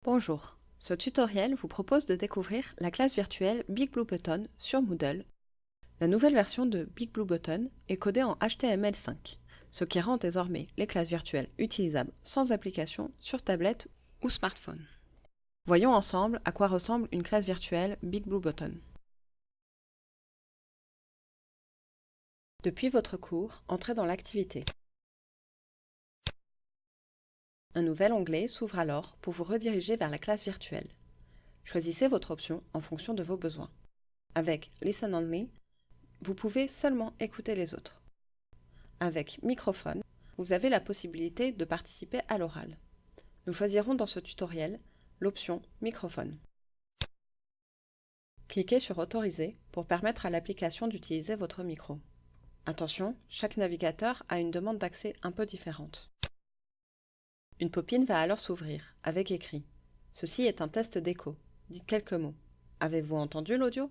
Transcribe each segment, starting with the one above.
Bonjour, ce tutoriel vous propose de découvrir la classe virtuelle BigBlueButton sur Moodle. La nouvelle version de BigBlueButton est codée en HTML5, ce qui rend désormais les classes virtuelles utilisables sans application sur tablette ou smartphone. Voyons ensemble à quoi ressemble une classe virtuelle BigBlueButton. Depuis votre cours, entrez dans l'activité. Un nouvel onglet s'ouvre alors pour vous rediriger vers la classe virtuelle. Choisissez votre option en fonction de vos besoins. Avec Listen Only, vous pouvez seulement écouter les autres. Avec Microphone, vous avez la possibilité de participer à l'oral. Nous choisirons dans ce tutoriel l'option Microphone. Cliquez sur Autoriser pour permettre à l'application d'utiliser votre micro. Attention, chaque navigateur a une demande d'accès un peu différente. Une pop-in va alors s'ouvrir, avec écrit « Ceci est un test d'écho. Dites quelques mots. Avez-vous entendu l'audio ?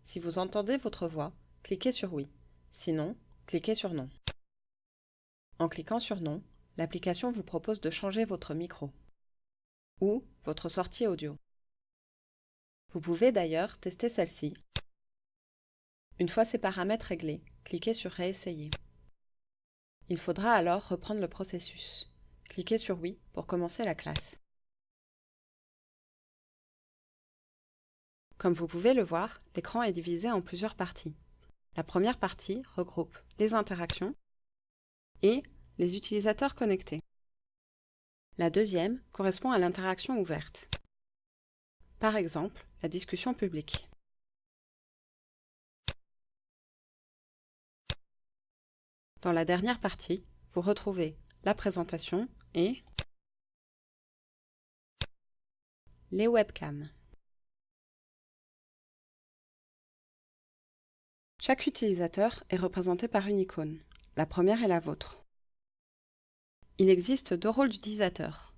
Si vous entendez votre voix, cliquez sur Oui. Sinon, cliquez sur Non. En cliquant sur Non, l'application vous propose de changer votre micro ou votre sortie audio. Vous pouvez d'ailleurs tester celle-ci. Une fois ces paramètres réglés, cliquez sur Réessayer. Il faudra alors reprendre le processus. Cliquez sur Oui pour commencer la classe. Comme vous pouvez le voir, l'écran est divisé en plusieurs parties. La première partie regroupe les interactions et les utilisateurs connectés. La deuxième correspond à l'interaction ouverte. Par exemple, la discussion publique. Dans la dernière partie, vous retrouvez la présentation et les webcams. Chaque utilisateur est représenté par une icône. La première est la vôtre. Il existe deux rôles d'utilisateur.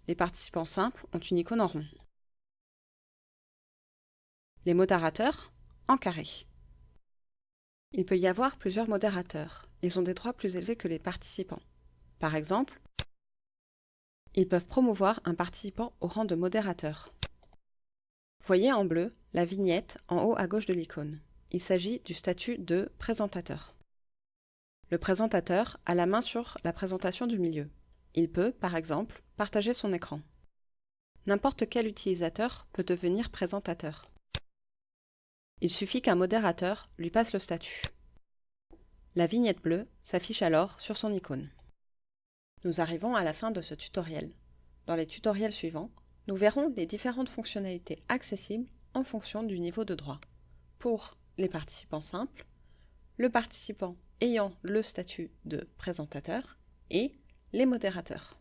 Les participants simples ont une icône en rond. Les modérateurs, en carré. Il peut y avoir plusieurs modérateurs. Ils ont des droits plus élevés que les participants. Par exemple, ils peuvent promouvoir un participant au rang de modérateur. Voyez en bleu la vignette en haut à gauche de l'icône. Il s'agit du statut de présentateur. Le présentateur a la main sur la présentation du milieu. Il peut, par exemple, partager son écran. N'importe quel utilisateur peut devenir présentateur. Il suffit qu'un modérateur lui passe le statut. La vignette bleue s'affiche alors sur son icône. Nous arrivons à la fin de ce tutoriel. Dans les tutoriels suivants, nous verrons les différentes fonctionnalités accessibles en fonction du niveau de droit. Pour les participants simples, le participant ayant le statut de présentateur et les modérateurs.